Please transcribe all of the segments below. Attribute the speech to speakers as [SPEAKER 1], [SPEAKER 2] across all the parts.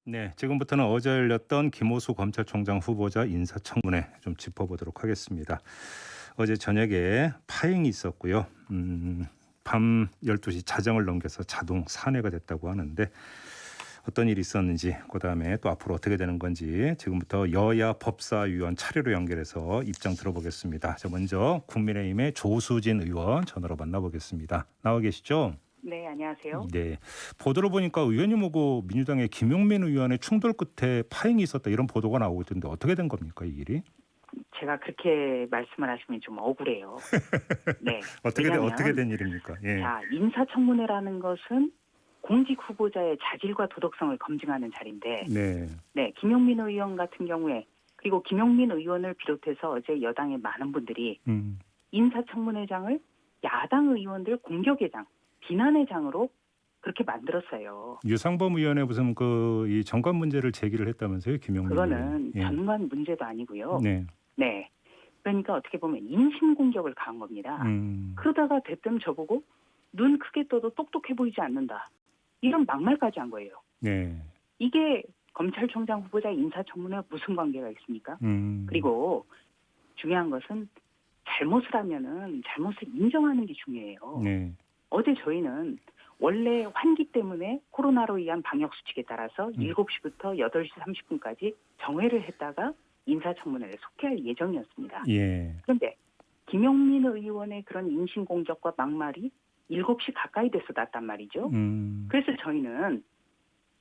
[SPEAKER 1] 네, 지금부터는 어제 열렸던 김호수 검찰총장 후보자 인사청문회 좀 짚어보도록 하겠습니다. 어제 저녁에 파행이 있었고요. 밤 12시 자정을 넘겨서 자동 산회가 됐다고 하는데 어떤 일이 있었는지 그다음에 또 앞으로 어떻게 되는 건지 지금부터 여야 법사위원 차례로 연결해서 입장 들어보겠습니다. 자, 먼저 국민의힘의 조수진 의원 전화로 만나보겠습니다. 나와 계시죠?
[SPEAKER 2] 네, 안녕하세요.
[SPEAKER 1] 네. 보도를 보니까 의원님하고 민주당의 김용민 의원의 충돌 끝에 파행이 있었다 이런 보도가 나오고 있던데 어떻게 된 겁니까 이 일이?
[SPEAKER 2] 제가 그렇게 말씀을 하시면 좀 억울해요. 네.
[SPEAKER 1] 어떻게 된 일입니까? 예.
[SPEAKER 2] 자, 인사청문회라는 것은 공직 후보자의 자질과 도덕성을 검증하는 자리인데,
[SPEAKER 1] 네.
[SPEAKER 2] 네, 김용민 의원 같은 경우에 그리고 김용민 의원을 비롯해서 어제 여당의 많은 분들이 인사청문회장을 야당 의원들 공격의 장, 비난의 장으로 그렇게 만들었어요.
[SPEAKER 1] 유상범 의원의 무슨 이 정관 문제를 제기를 했다면서요, 김용민 의원?
[SPEAKER 2] 그거는
[SPEAKER 1] 예.
[SPEAKER 2] 전관 문제도 아니고요.
[SPEAKER 1] 네.
[SPEAKER 2] 네. 그러니까 어떻게 보면 인신 공격을 가한 겁니다. 그러다가 대뜸 저보고 눈 크게 떠도 똑똑해 보이지 않는다. 이런 막말까지 한 거예요.
[SPEAKER 1] 네.
[SPEAKER 2] 이게 검찰총장 후보자 인사청문회와 무슨 관계가 있습니까? 그리고 중요한 것은 잘못을 하면은 잘못을 인정하는 게 중요해요.
[SPEAKER 1] 네.
[SPEAKER 2] 어제 저희는 원래 환기 때문에 코로나로 인한 방역 수칙에 따라서 7시부터 8시 30분까지 정회를 했다가 인사청문회를 속개할 예정이었습니다.
[SPEAKER 1] 예.
[SPEAKER 2] 그런데 김용민 의원의 그런 인신공격과 막말이 7시 가까이 돼서 났단 말이죠. 그래서 저희는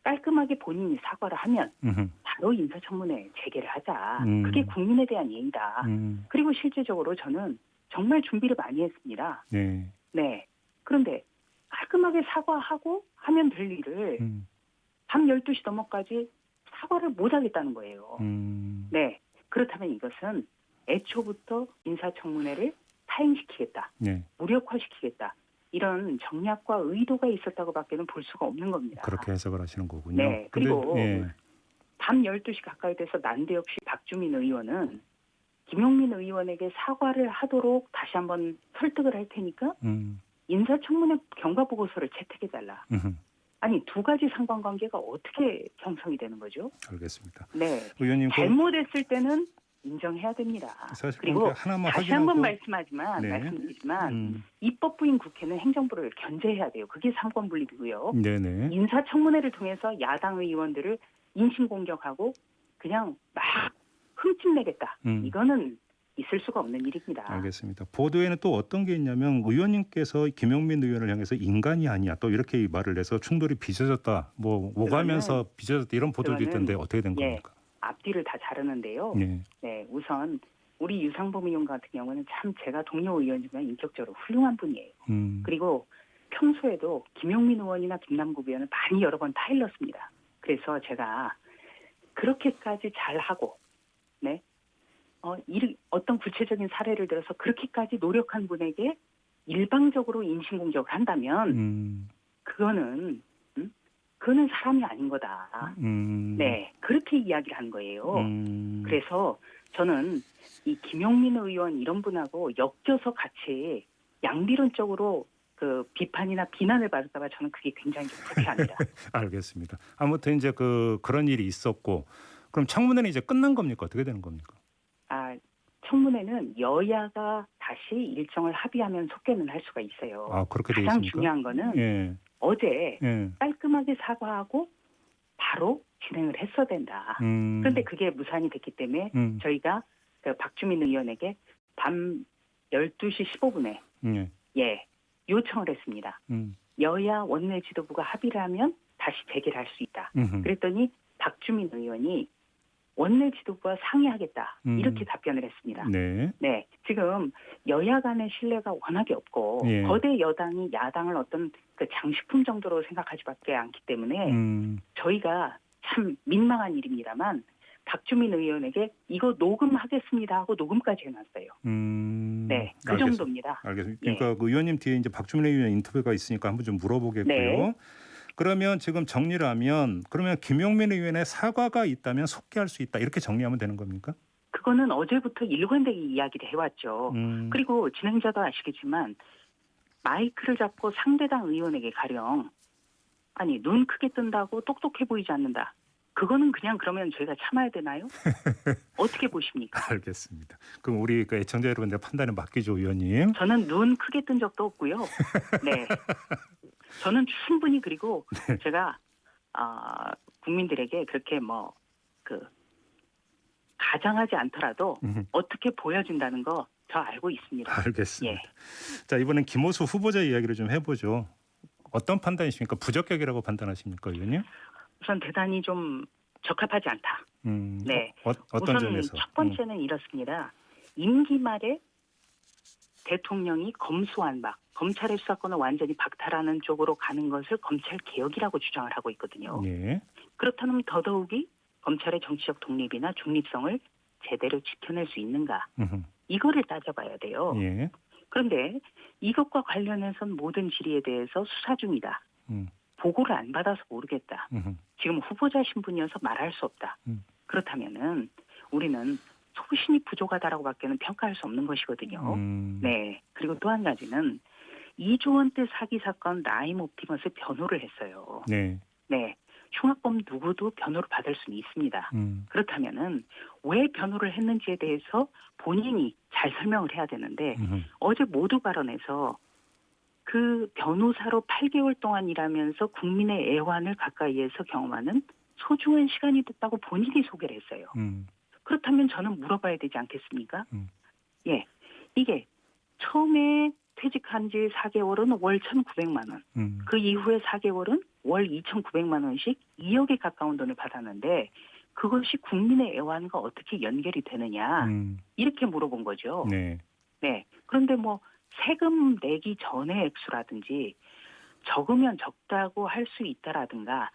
[SPEAKER 2] 깔끔하게 본인이 사과를 하면 바로 인사청문회 재개를 하자. 그게 국민에 대한 예의다. 그리고 실제적으로 저는 정말 준비를 많이 했습니다.
[SPEAKER 1] 네.
[SPEAKER 2] 네. 그런데 깔끔하게 사과하고 하면 될 일을 밤 12시 넘어까지 사과를 못 하겠다는 거예요. 네. 그렇다면 이것은 애초부터 인사청문회를 파행시키겠다.
[SPEAKER 1] 네.
[SPEAKER 2] 무력화시키겠다. 이런 정략과 의도가 있었다고 밖에는 볼 수가 없는 겁니다.
[SPEAKER 1] 그렇게 해석을 하시는 거군요.
[SPEAKER 2] 네. 그리고
[SPEAKER 1] 예.
[SPEAKER 2] 밤 12시 가까이 돼서 난데없이 박주민 의원은 김용민 의원에게 사과를 하도록 다시 한번 설득을 할 테니까 인사청문회 경과보고서를 채택해달라. 아니, 두 가지 상관관계가 어떻게 형성이 되는 거죠?
[SPEAKER 1] 알겠습니다.
[SPEAKER 2] 네.
[SPEAKER 1] 의원님
[SPEAKER 2] 잘못했을 때는 인정해야 됩니다.
[SPEAKER 1] 사실
[SPEAKER 2] 그리고
[SPEAKER 1] 하나만
[SPEAKER 2] 다시
[SPEAKER 1] 확인하고
[SPEAKER 2] 한번 말씀드리지만 입법부인 국회는 행정부를 견제해야 돼요. 그게 삼권분립이고요.
[SPEAKER 1] 네네.
[SPEAKER 2] 인사청문회를 통해서 야당 의원들을 인신공격하고 그냥 막 흠집내겠다. 이거는 있을 수가 없는 일입니다.
[SPEAKER 1] 알겠습니다. 보도에는 또 어떤 게 있냐면 의원님께서 김용민 의원을 향해서 인간이 아니야 또 이렇게 말을 해서 충돌이 빚어졌다. 뭐 오가면서 빚어졌다 이런 보도도 있던데 어떻게 된 겁니까?
[SPEAKER 2] 앞뒤를 다 자르는데요.
[SPEAKER 1] 네.
[SPEAKER 2] 네, 우선 우리 유상범 의원 같은 경우는 참 제가 동료 의원이지만 인격적으로 훌륭한 분이에요. 그리고 평소에도 김용민 의원이나 김남국 의원을 많이 여러 번 타일렀습니다. 그래서 제가 그렇게까지 잘하고 네. 어떤 구체적인 사례를 들어서 그렇게까지 노력한 분에게 일방적으로 인신공격을 한다면 그거는 사람이 아닌 거다. 네, 그렇게 이야기를 한 거예요. 그래서 저는 이 김용민 의원 이런 분하고 엮여서 같이 양비론적으로 그 비판이나 비난을 받을까봐 저는 그게 굉장히 좀 불쾌합니다.
[SPEAKER 1] 알겠습니다. 아무튼 이제 그런 일이 있었고 그럼 청문회는 이제 끝난 겁니까? 어떻게 되는 겁니까?
[SPEAKER 2] 청문회는 여야가 다시 일정을 합의하면 속개는 할 수가 있어요.
[SPEAKER 1] 그렇게 돼
[SPEAKER 2] 가장
[SPEAKER 1] 있습니까?
[SPEAKER 2] 중요한 거는 어제 깔끔하게 사과하고 바로 진행을 했어야 된다. 그런데 그게 무산이 됐기 때문에 저희가 그 박주민 의원에게 밤 12시 15분에 요청을 했습니다. 여야 원내 지도부가 합의를 하면 다시 재개를 할 수 있다. 그랬더니 박주민 의원이 원내 지도부와 상의하겠다. 이렇게 답변을 했습니다.
[SPEAKER 1] 네.
[SPEAKER 2] 네. 지금 여야 간의 신뢰가 워낙에 없고 거대 여당이 야당을 어떤 그 장식품 정도로 생각하지밖에 않기 때문에 저희가 참 민망한 일입니다만 박주민 의원에게 이거 녹음하겠습니다 하고 녹음까지 해놨어요. 네. 그 정도입니다.
[SPEAKER 1] 알겠습니다. 그러니까 그 의원님 뒤에 이제 박주민 의원 인터뷰가 있으니까 한번 좀 물어보겠고요. 네. 그러면 지금 정리를 하면 그러면 김용민 의원의 사과가 있다면 속개할 수 있다 이렇게 정리하면 되는 겁니까?
[SPEAKER 2] 그거는 어제부터 일관되게 이야기를 해왔죠. 그리고 진행자도 아시겠지만 마이크를 잡고 상대당 의원에게 가령 눈 크게 뜬다고 똑똑해 보이지 않는다. 그거는 그냥 그러면 저희가 참아야 되나요? 어떻게 보십니까?
[SPEAKER 1] 알겠습니다. 그럼 우리 그 애청자 여러분들 판단에 맡기죠, 의원님.
[SPEAKER 2] 저는 눈 크게 뜬 적도 없고요. 네. 저는 충분히 그리고
[SPEAKER 1] 네.
[SPEAKER 2] 제가 국민들에게 그렇게 가장하지 않더라도 어떻게 보여준다는 거 저 알고 있습니다.
[SPEAKER 1] 알겠습니다.
[SPEAKER 2] 예.
[SPEAKER 1] 자, 이번엔 김호수 후보자 이야기를 좀 해보죠. 어떤 판단이십니까? 부적격이라고 판단하십니까, 의원님?
[SPEAKER 2] 우선 대단히 좀 적합하지 않다. 네.
[SPEAKER 1] 어떤
[SPEAKER 2] 우선
[SPEAKER 1] 점에서?
[SPEAKER 2] 첫 번째는 이렇습니다. 임기 말에 대통령이 검수완박, 검찰의 수사권을 완전히 박탈하는 쪽으로 가는 것을 검찰 개혁이라고 주장을 하고 있거든요.
[SPEAKER 1] 예.
[SPEAKER 2] 그렇다면 더더욱이 검찰의 정치적 독립이나 중립성을 제대로 지켜낼 수 있는가? 이거를 따져봐야 돼요.
[SPEAKER 1] 예.
[SPEAKER 2] 그런데 이것과 관련해서는 모든 질의에 대해서 수사 중이다. 보고를 안 받아서 모르겠다. 지금 후보자 신분이어서 말할 수 없다. 그렇다면은 우리는 소신이 부족하다라고밖에는 평가할 수 없는 것이거든요. 네. 그리고 또 한 가지는 2조 원대 사기 사건 라임 옵티머스 변호를 했어요.
[SPEAKER 1] 네.
[SPEAKER 2] 네. 흉악범 누구도 변호를 받을 수는 있습니다. 그렇다면은 왜 변호를 했는지에 대해서 본인이 잘 설명을 해야 되는데 어제 모두 발언에서 그 변호사로 8개월 동안 일하면서 국민의 애환을 가까이에서 경험하는 소중한 시간이 됐다고 본인이 소개를 했어요. 그렇다면 저는 물어봐야 되지 않겠습니까? 예, 이게 처음에 퇴직한 지 4개월은 월 1,900만 원. 그 이후에 4개월은 월 2,900만 원씩 2억에 가까운 돈을 받았는데 그것이 국민의 애환과 어떻게 연결이 되느냐. 이렇게 물어본 거죠.
[SPEAKER 1] 네.
[SPEAKER 2] 네. 그런데 세금 내기 전의 액수라든지 적으면 적다고 할 수 있다라든가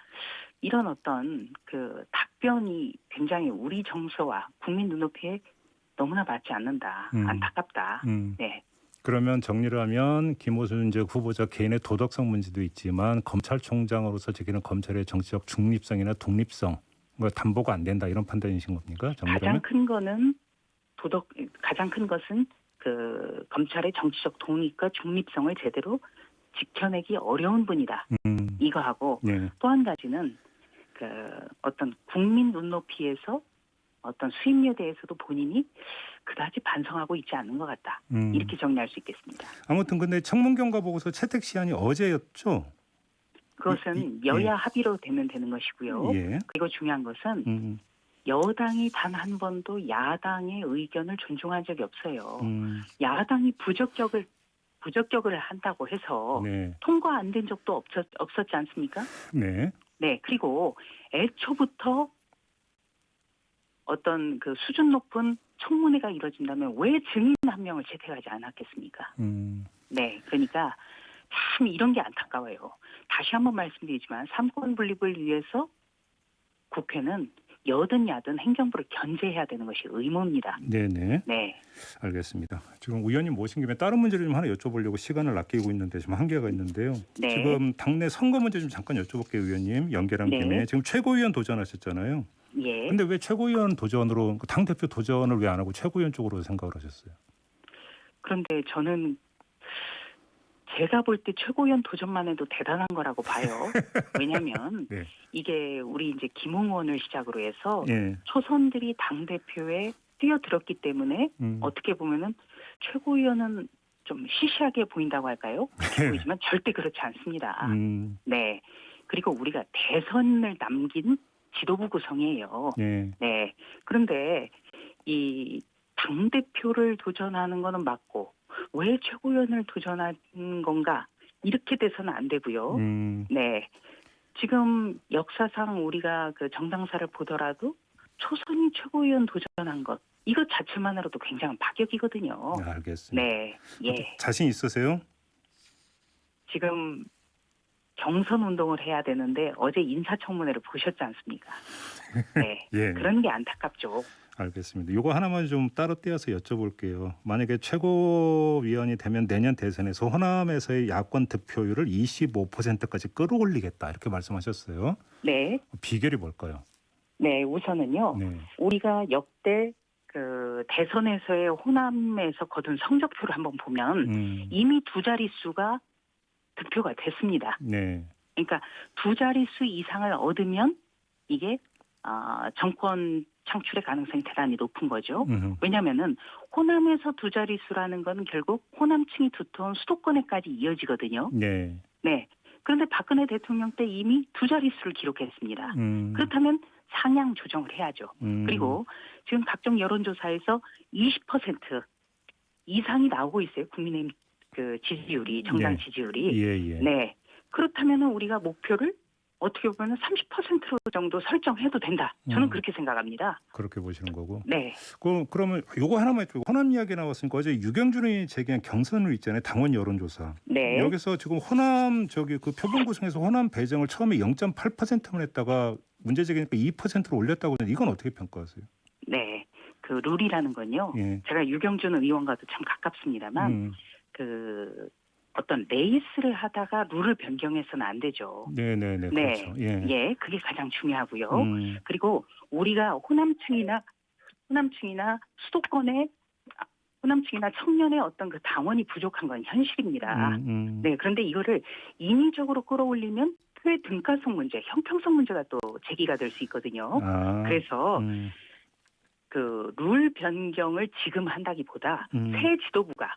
[SPEAKER 2] 이런 어떤 그 답변이 굉장히 우리 정서와 국민 눈높이에 너무나 맞지 않는다. 안타깝다. 네.
[SPEAKER 1] 그러면 정리를 하면 김호수 이제 후보자 개인의 도덕성 문제도 있지만 검찰총장으로서 지키는 검찰의 정치적 중립성이나 독립성 담보가 안 된다 이런 판단이신 겁니까?
[SPEAKER 2] 가장 큰 것은 그 검찰의 정치적 독립과 중립성을 제대로 지켜내기 어려운 분이다. 이거하고
[SPEAKER 1] 네.
[SPEAKER 2] 또 한 가지는 그 어떤 국민 눈높이에서 어떤 수임료에 대해서도 본인이 그다지 반성하고 있지 않는 것 같다. 이렇게 정리할 수 있겠습니다.
[SPEAKER 1] 아무튼 근데 청문경과 보고서 채택 시한이 어제였죠?
[SPEAKER 2] 그것은 여야 합의로 되면 되는 것이고요.
[SPEAKER 1] 예.
[SPEAKER 2] 그리고 중요한 것은 여당이 단 한 번도 야당의 의견을 존중한 적이 없어요. 야당이 부적격을 한다고 해서
[SPEAKER 1] 네.
[SPEAKER 2] 통과 안 된 적도 없었지 않습니까?
[SPEAKER 1] 네.
[SPEAKER 2] 네. 그리고 애초부터 어떤 그 수준 높은 청문회가 이루어진다면 왜 증인 한 명을 채택하지 않았겠습니까? 네. 그러니까 참 이런 게 안타까워요. 다시 한번 말씀드리지만 삼권 분립을 위해서 국회는 여든 야든 행정부를 견제해야 되는 것이 의무입니다.
[SPEAKER 1] 네네.
[SPEAKER 2] 네.
[SPEAKER 1] 알겠습니다. 지금 의원님 모신 김에 다른 문제를 좀 하나 여쭤보려고 시간을 아끼고 있는데 지금 한계가 있는데요.
[SPEAKER 2] 네.
[SPEAKER 1] 지금 당내 선거 문제 좀 잠깐 여쭤볼게요, 의원님. 연결한
[SPEAKER 2] 네.
[SPEAKER 1] 김에 지금 최고위원 도전하셨잖아요.
[SPEAKER 2] 예.
[SPEAKER 1] 근데 왜 최고위원 도전으로 당 대표 도전을 왜 안 하고 최고위원 쪽으로 생각을 하셨어요?
[SPEAKER 2] 그런데 저는 제가 볼 때 최고위원 도전만 해도 대단한 거라고 봐요. 왜냐하면
[SPEAKER 1] 네.
[SPEAKER 2] 이게 우리 이제 김웅 의원을 시작으로 해서
[SPEAKER 1] 예.
[SPEAKER 2] 초선들이 당 대표에 뛰어들었기 때문에 어떻게 보면은 최고위원은 좀 시시하게 보인다고 할까요? 그렇게 보이지만 절대 그렇지 않습니다. 네. 그리고 우리가 대선을 남긴 지도부 구성이에요.
[SPEAKER 1] 예.
[SPEAKER 2] 네. 그런데 이 당 대표를 도전하는 거는 맞고 왜 최고위원을 도전한 건가? 이렇게 돼서는 안 되고요. 네. 지금 역사상 우리가 그 정당사를 보더라도 초선이 최고위원 도전한 것 이것 자체만으로도 굉장한 파격이거든요.
[SPEAKER 1] 네, 알겠습니다.
[SPEAKER 2] 네. 예.
[SPEAKER 1] 자신 있으세요?
[SPEAKER 2] 지금 경선 운동을 해야 되는데 어제 인사청문회를 보셨지 않습니까? 네.
[SPEAKER 1] 예.
[SPEAKER 2] 그런 게 안타깝죠.
[SPEAKER 1] 알겠습니다. 이거 하나만 좀 따로 떼어서 여쭤볼게요. 만약에 최고위원이 되면 내년 대선에서 호남에서의 야권 득표율을 25%까지 끌어올리겠다 이렇게 말씀하셨어요.
[SPEAKER 2] 네.
[SPEAKER 1] 비결이 뭘까요?
[SPEAKER 2] 네. 우선은요.
[SPEAKER 1] 네.
[SPEAKER 2] 우리가 역대 그 대선에서의 호남에서 거둔 성적표를 한번 보면 이미 두 자릿수가 득표가 됐습니다.
[SPEAKER 1] 네.
[SPEAKER 2] 그러니까 두 자릿수 이상을 얻으면 이게 정권 창출의 가능성이 대단히 높은 거죠.
[SPEAKER 1] 음흠.
[SPEAKER 2] 왜냐하면은 호남에서 두 자릿수라는 건 결국 호남층이 두터운 수도권에까지 이어지거든요.
[SPEAKER 1] 네.
[SPEAKER 2] 네. 그런데 박근혜 대통령 때 이미 두 자릿수를 기록했습니다.
[SPEAKER 1] 음.
[SPEAKER 2] 그렇다면 상향 조정을 해야죠. 그리고 지금 각종 여론조사에서 20% 이상이 나오고 있어요. 국민의힘 그 지지율이, 정당
[SPEAKER 1] 네.
[SPEAKER 2] 지지율이.
[SPEAKER 1] 예.
[SPEAKER 2] 네. 그렇다면 우리가 목표를 어떻게 보면 30% 정도 설정해도 된다. 저는 그렇게 생각합니다.
[SPEAKER 1] 그렇게 보시는 거고.
[SPEAKER 2] 네.
[SPEAKER 1] 그러면 요거 하나만 좀 호남 이야기 나왔으니까 어제 유경준 의원이 제기한 경선을 있잖아요. 당원 여론조사.
[SPEAKER 2] 네.
[SPEAKER 1] 여기서 지금 호남 그 표본 구성에서 호남 배정을 처음에 0.8%만 했다가 문제 제기니까 2%로 올렸다고 하는데 이건 어떻게 평가하세요?
[SPEAKER 2] 네. 그 룰이라는 건요.
[SPEAKER 1] 예.
[SPEAKER 2] 제가 유경준 의원과도 참 가깝습니다만 어떤 레이스를 하다가 룰을 변경해서는 안 되죠.
[SPEAKER 1] 네네네.
[SPEAKER 2] 네.
[SPEAKER 1] 그렇죠. 예.
[SPEAKER 2] 예, 그게 가장 중요하고요.
[SPEAKER 1] 음.
[SPEAKER 2] 그리고 우리가 호남층이나 수도권의 호남층이나 청년의 어떤 그 당원이 부족한 건 현실입니다. 네, 그런데 이거를 인위적으로 끌어올리면 그 등가성 문제, 형평성 문제가 또 제기가 될 수 있거든요. 그래서 그 룰 변경을 지금 한다기보다 새 지도부가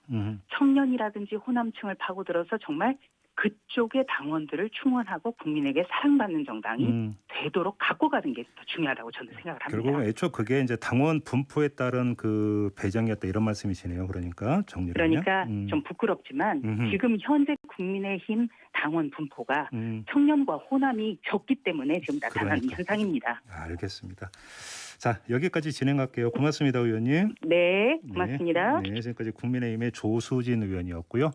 [SPEAKER 2] 청년이라든지 호남층을 파고들어서 정말 그쪽의 당원들을 충원하고 국민에게 사랑받는 정당이 되도록 갖고 가는 게 더 중요하다고 저는 생각을 합니다.
[SPEAKER 1] 결국은 애초 그게 이제 당원 분포에 따른 그 배정이었다 이런 말씀이시네요. 그러니까 정리를
[SPEAKER 2] 그러니까
[SPEAKER 1] 하면.
[SPEAKER 2] 좀 부끄럽지만 지금 현재 국민의힘 당원 분포가 청년과 호남이 적기 때문에 지금 나타나는
[SPEAKER 1] 그러니까.
[SPEAKER 2] 현상입니다.
[SPEAKER 1] 알겠습니다. 자, 여기까지 진행할게요. 고맙습니다, 의원님.
[SPEAKER 2] 네, 고맙습니다.
[SPEAKER 1] 네, 지금까지 국민의힘의 조수진 의원이었고요.